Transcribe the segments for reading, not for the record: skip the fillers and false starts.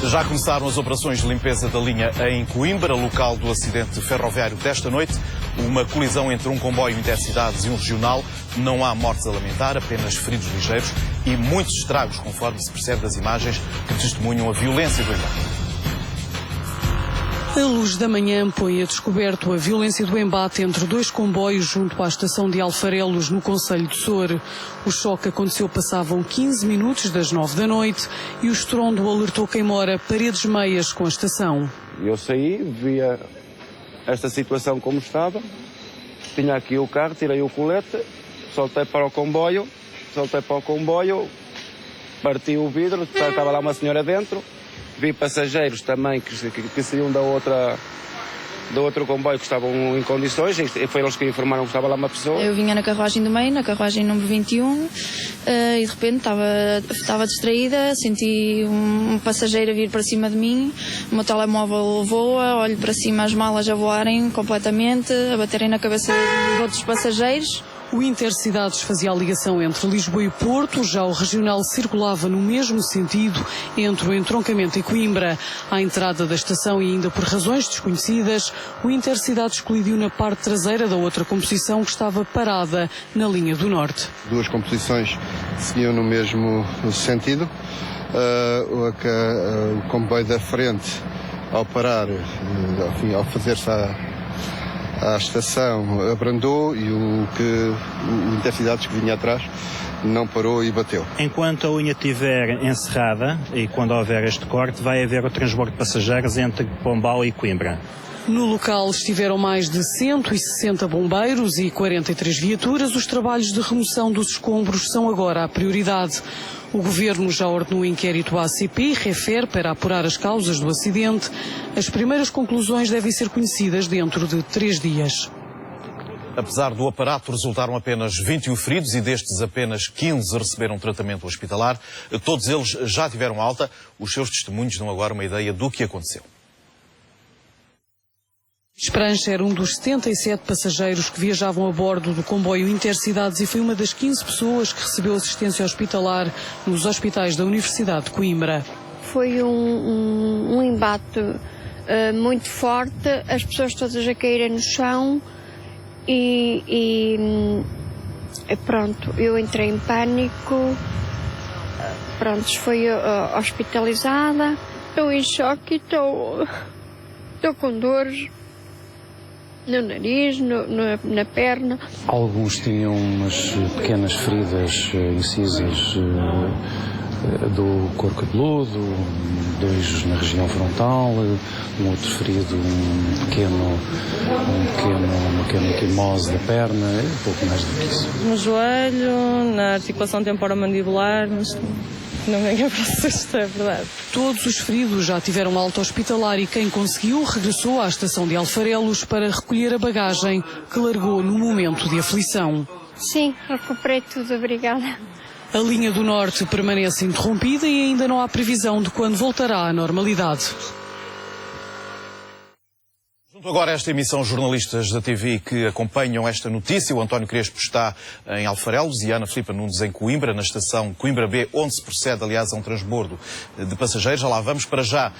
Já começaram as operações de limpeza da linha em Coimbra, local do acidente ferroviário desta noite. Uma colisão entre um comboio intercidades e um regional. Não há mortes a lamentar, apenas feridos ligeiros e muitos estragos, conforme se percebe das imagens que testemunham a violência do embate. A luz da manhã põe a descoberto a violência do embate entre dois comboios junto à estação de Alfarelos, no concelho de Soure. O choque aconteceu passavam 15 minutos das 9 da noite e o estrondo alertou quem mora paredes meias com a estação. Eu saí, via esta situação como estava, tinha aqui o carro, tirei o colete, soltei para o comboio, parti o vidro, estava lá uma senhora dentro. Vi passageiros também que saíam do outro comboio que estavam em condições, e foi eles que informaram que estava lá uma pessoa. Eu vinha na carruagem do meio, na carruagem número 21, e de repente estava distraída, senti um passageiro a vir para cima de mim, o meu telemóvel voa, olho para cima, as malas a voarem completamente, a baterem na cabeça dos outros passageiros. O Intercidades fazia a ligação entre Lisboa e Porto, já o regional circulava no mesmo sentido entre o entroncamento e Coimbra. À entrada da estação e ainda por razões desconhecidas, o Intercidades colidiu na parte traseira da outra composição que estava parada na linha do norte. Duas composições seguiam no mesmo sentido. O comboio da frente, ao parar, ao fazer-se à estação, abrandou e o Intercidades que vinha atrás não parou e bateu. Enquanto a linha estiver encerrada e quando houver este corte, vai haver o transbordo de passageiros entre Pombal e Coimbra. No local estiveram mais de 160 bombeiros e 43 viaturas. Os trabalhos de remoção dos escombros são agora a prioridade. O Governo já ordenou um inquérito à ACP e refere para apurar as causas do acidente. As primeiras conclusões devem ser conhecidas dentro de 3 dias. Apesar do aparato, resultaram apenas 21 feridos e destes apenas 15 receberam tratamento hospitalar. Todos eles já tiveram alta. Os seus testemunhos dão agora uma ideia do que aconteceu. Esperança era um dos 77 passageiros que viajavam a bordo do comboio Intercidades e foi uma das 15 pessoas que recebeu assistência hospitalar nos hospitais da Universidade de Coimbra. Foi um embate muito forte, as pessoas todas a caírem no chão e pronto, eu entrei em pânico, pronto, fui hospitalizada, estou em choque, estou com dores no nariz, na perna. Alguns tinham umas pequenas feridas incisas do couro cabeludo, 2 na região frontal, um outro ferido, uma pequena equimose da perna, pouco mais do que isso. No joelho, na articulação temporomandibular, mas não ganhei para isto, é verdade. Todos os feridos já tiveram alta hospitalar e quem conseguiu regressou à estação de Alfarelos para recolher a bagagem que largou no momento de aflição. Sim, recuperei tudo, obrigada. A linha do norte permanece interrompida e ainda não há previsão de quando voltará à normalidade. Agora esta emissão, jornalistas da TV que acompanham esta notícia. O António Crespo está em Alfarelos e a Ana Filipa Nunes em Coimbra, na estação Coimbra B, onde se procede, aliás, a um transbordo de passageiros. Já lá vamos. Para já,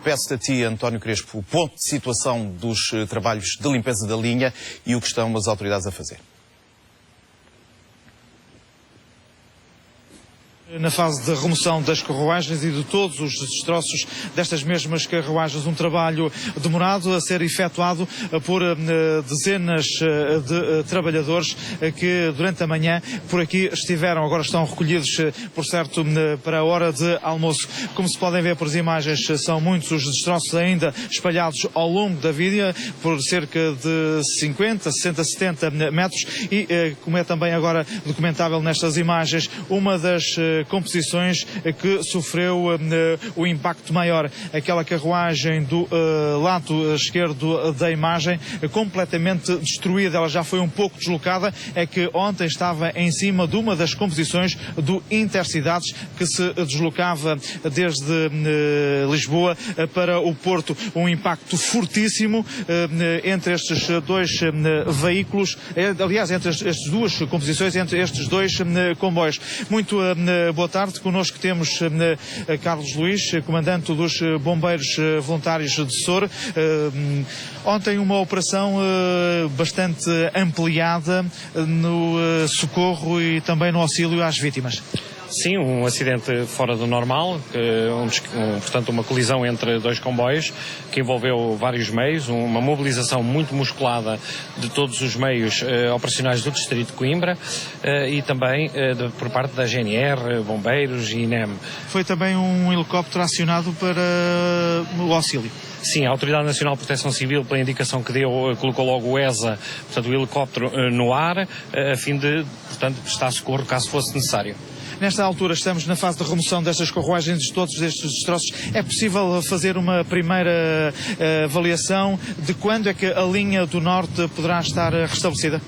peço-te a ti, António Crespo, o ponto de situação dos trabalhos de limpeza da linha e o que estão as autoridades a fazer. Na fase de remoção das carruagens e de todos os destroços destas mesmas carruagens, um trabalho demorado a ser efetuado por dezenas de trabalhadores que durante a manhã por aqui estiveram, agora estão recolhidos, por certo, para a hora de almoço. Como se podem ver por as imagens, são muitos os destroços ainda espalhados ao longo da via, por cerca de 50, 60, 70 metros e, como é também agora documentável nestas imagens, uma das composições que sofreu o impacto maior. Aquela carruagem do lado esquerdo da imagem completamente destruída, ela já foi um pouco deslocada, é que ontem estava em cima de uma das composições do Intercidades que se deslocava desde Lisboa para o Porto. Um impacto fortíssimo entre estes dois veículos, aliás, entre estas duas composições, entre estes dois comboios. Muito boa tarde. Connosco temos Carlos Luís, comandante dos Bombeiros Voluntários de Sor. Ontem uma operação bastante ampliada no socorro e também no auxílio às vítimas. Sim, um acidente fora do normal, portanto uma colisão entre dois comboios que envolveu vários meios, uma mobilização muito musculada de todos os meios operacionais do Distrito de Coimbra e também por parte da GNR, Bombeiros e INEM. Foi também um helicóptero acionado para o auxílio? Sim, a Autoridade Nacional de Proteção Civil, pela indicação que deu, colocou logo o ESA, portanto o helicóptero no ar, a fim de, portanto, prestar socorro caso fosse necessário. Nesta altura estamos na fase de remoção destas carruagens, de todos estes destroços. É possível fazer uma primeira avaliação de quando é que a linha do Norte poderá estar restabelecida?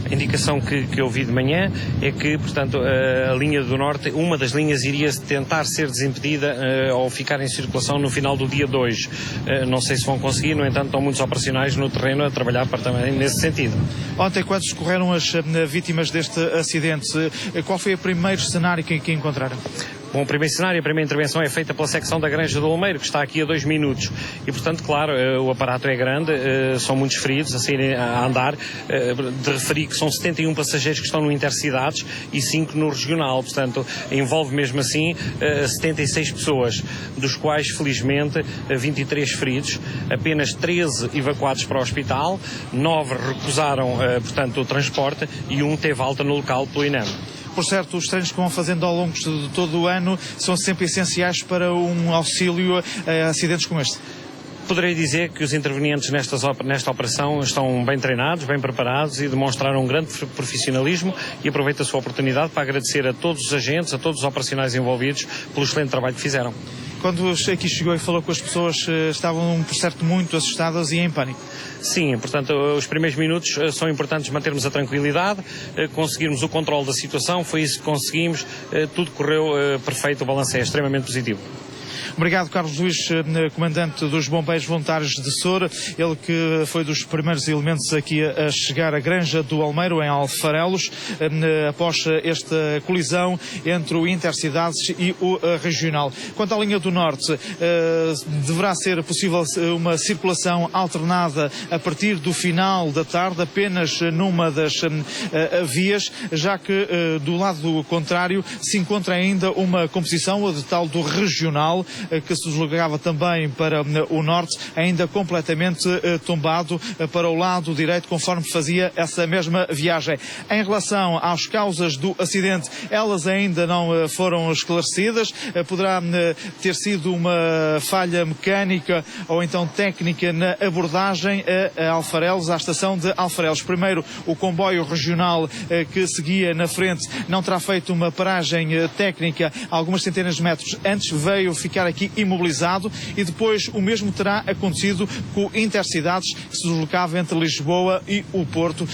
A indicação que eu vi de manhã é que, portanto, a linha do Norte, uma das linhas iria tentar ser desimpedida ou ficar em circulação no final do dia 2. Não sei se vão conseguir, no entanto, estão muitos operacionais no terreno a trabalhar também nesse sentido. Ontem, quando escorreram as vítimas deste acidente, qual foi o primeiro cenário que encontraram? Bom, o primeiro cenário, a primeira intervenção é feita pela secção da Granja do Olmeiro, que está aqui a 2 minutos. E, portanto, claro, o aparato é grande, são muitos feridos a saírem a andar. De referir que são 71 passageiros que estão no Intercidades e 5 no Regional. Portanto, envolve mesmo assim 76 pessoas, dos quais, felizmente, 23 feridos, apenas 13 evacuados para o hospital, 9 recusaram, portanto, o transporte e 1 teve alta no local pelo INEM. Por certo, os treinos que vão fazendo ao longo de todo o ano são sempre essenciais para um auxílio a acidentes como este. Poderei dizer que os intervenientes nesta operação estão bem treinados, bem preparados e demonstraram um grande profissionalismo, e aproveito a sua oportunidade para agradecer a todos os agentes, a todos os operacionais envolvidos pelo excelente trabalho que fizeram. Quando aqui chegou e falou com as pessoas, estavam, por certo, muito assustadas e em pânico. Sim, portanto, os primeiros minutos são importantes mantermos a tranquilidade, conseguirmos o controle da situação, foi isso que conseguimos, tudo correu perfeito, o balanço é extremamente positivo. Obrigado, Carlos Luís, comandante dos Bombeiros Voluntários de Sor, ele que foi dos primeiros elementos aqui a chegar à Granja do Olmeiro, em Alfarelos, após esta colisão entre o Intercidades e o Regional. Quanto à linha do Norte, deverá ser possível uma circulação alternada a partir do final da tarde, apenas numa das vias, já que do lado contrário se encontra ainda uma composição, a de tal do Regional, que se deslocava também para o norte, ainda completamente tombado para o lado direito, conforme fazia essa mesma viagem. Em relação às causas do acidente, elas ainda não foram esclarecidas. Poderá ter sido uma falha mecânica ou então técnica na abordagem a Alfarelos, à estação de Alfarelos. Primeiro, o comboio regional que seguia na frente não terá feito uma paragem técnica algumas centenas de metros antes, veio ficar aqui imobilizado, e depois o mesmo terá acontecido com o Intercidades, que se deslocava entre Lisboa e o Porto,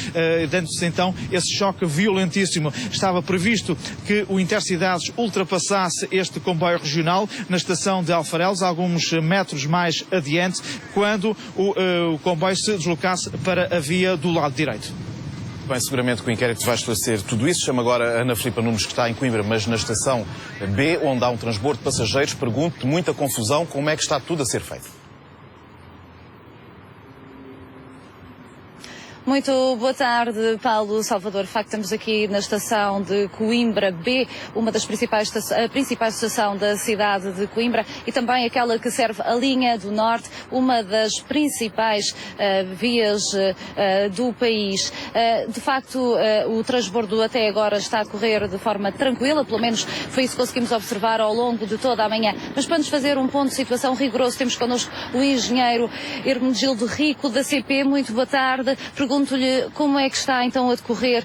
dando-se então esse choque violentíssimo. Estava previsto que o Intercidades ultrapassasse este comboio regional na estação de Alfarelos, alguns metros mais adiante, quando o comboio se deslocasse para a via do lado direito. Bem, seguramente que o inquérito vai esclarecer tudo isso. Chamo agora a Ana Filipa Nunes, que está em Coimbra, mas na estação B, onde há um transbordo de passageiros. Pergunto, muita confusão, como é que está tudo a ser feito? Muito boa tarde, Paulo Salvador. De facto, estamos aqui na estação de Coimbra B, uma das a principal estação da cidade de Coimbra e também aquela que serve a linha do Norte, uma das principais vias do país. De facto, o transbordo até agora está a correr de forma tranquila, pelo menos foi isso que conseguimos observar ao longo de toda a manhã. Mas para nos fazer um ponto de situação rigoroso, temos connosco o engenheiro Hermenegildo Rico, da CP. Muito boa tarde. Pergunto-lhe como é que está então a decorrer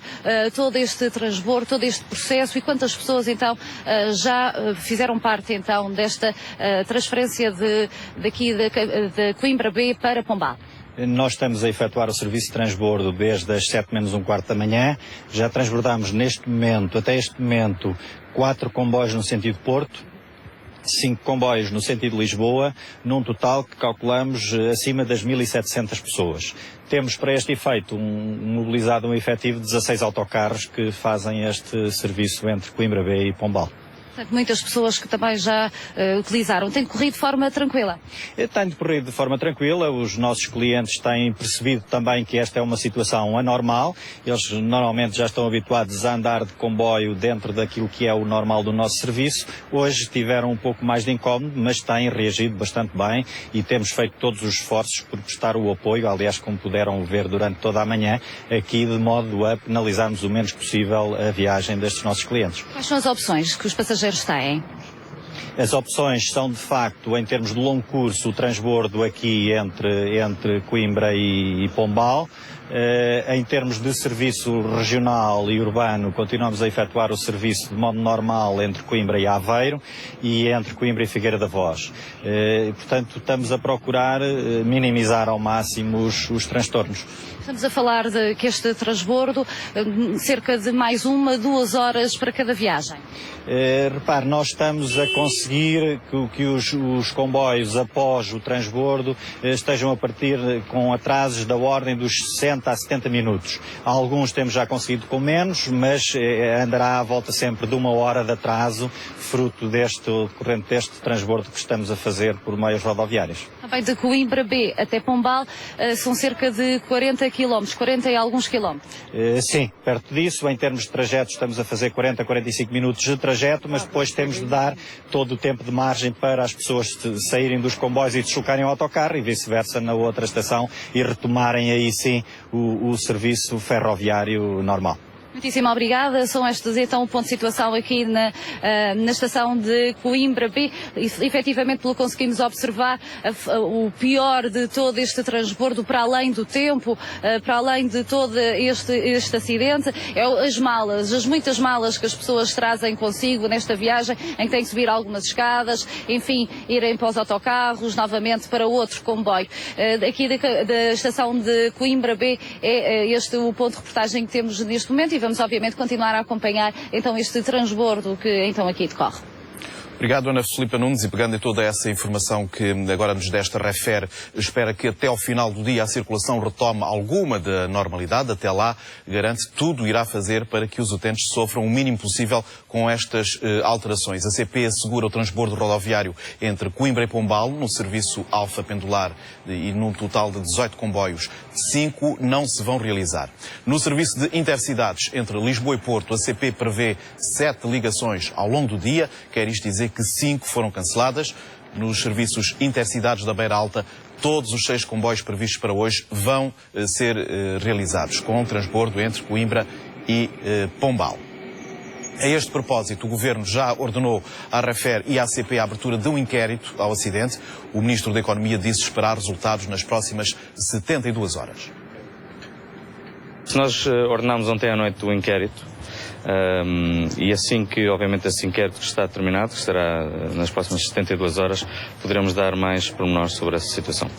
todo este transbordo, todo este processo, e quantas pessoas então já fizeram parte então desta transferência daqui de Coimbra B para Pombal. Nós estamos a efetuar o serviço de transbordo desde as 7 menos um quarto da manhã. Já transbordamos até este momento 4 comboios no sentido Porto, 5 comboios no sentido Lisboa, num total que calculamos acima das 1.700 pessoas. Temos para este efeito mobilizado um efetivo de 16 autocarros que fazem este serviço entre Coimbra B e Pombal. Portanto, muitas pessoas que também já utilizaram. Tem corrido de forma tranquila? Tem decorrido de forma tranquila. Os nossos clientes têm percebido também que esta é uma situação anormal. Eles normalmente já estão habituados a andar de comboio dentro daquilo que é o normal do nosso serviço. Hoje tiveram um pouco mais de incómodo, mas têm reagido bastante bem e temos feito todos os esforços por prestar o apoio, aliás, como puderam ver durante toda a manhã, aqui de modo a penalizarmos o menos possível a viagem destes nossos clientes. Quais são as opções que os passageiros têm? As opções são, de facto, em termos de longo curso, o transbordo aqui entre Coimbra e Pombal. Em termos de serviço regional e urbano, continuamos a efetuar o serviço de modo normal entre Coimbra e Aveiro e entre Coimbra e Figueira da Foz. Portanto, estamos a procurar minimizar ao máximo os transtornos. Estamos a falar de que este transbordo, cerca de mais 1-2 horas para cada viagem. Repare, nós estamos a conseguir que os comboios após o transbordo estejam a partir com atrasos da ordem dos 60 a 70 minutos. Alguns temos já conseguido com menos, mas andará à volta sempre de 1 hora de atraso, fruto decorrente deste transbordo que estamos a fazer por meios rodoviários. Também de Coimbra B até Pombal são cerca de 40 km, 40 e alguns quilómetros. Sim, perto disso. Em termos de trajeto estamos a fazer 40 a 45 minutos de trajeto, mas depois temos de dar todo o tempo de margem para as pessoas saírem dos comboios e deslocarem ao autocarro e vice-versa na outra estação e retomarem aí sim o serviço ferroviário normal. Muitíssimo obrigada. São estes então o ponto de situação aqui na estação de Coimbra B. Efetivamente, pelo que conseguimos observar, o pior de todo este transbordo, para além do tempo, para além de todo este acidente, é as muitas malas que as pessoas trazem consigo nesta viagem, em que têm que subir algumas escadas, enfim, irem para os autocarros, novamente para outro comboio. Aqui da estação de Coimbra B é este o ponto de reportagem que temos neste momento e vamos obviamente continuar a acompanhar então este transbordo que então aqui decorre. Obrigado, Ana Filipa Nunes, e pegando em toda essa informação que agora nos desta refere, espera que até ao final do dia a circulação retome alguma da normalidade. Até lá, garante tudo irá fazer para que os utentes sofram o mínimo possível com estas alterações. A CP assegura o transbordo rodoviário entre Coimbra e Pombal, no serviço Alfa Pendular, e num total de 18 comboios. 5 não se vão realizar. No serviço de intercidades entre Lisboa e Porto, a CP prevê 7 ligações ao longo do dia, quer isto dizer que 5 foram canceladas. Nos serviços intercidades da Beira Alta, todos os 6 comboios previstos para hoje vão ser realizados, com um transbordo entre Coimbra e Pombal. A este propósito, o Governo já ordenou à RAFER e à ACP a abertura de um inquérito ao acidente. O Ministro da Economia disse esperar resultados nas próximas 72 horas. Nós ordenámos ontem à noite o inquérito. E assim que, obviamente, esse inquérito está terminado, que será nas próximas 72 horas, poderemos dar mais pormenores sobre essa situação.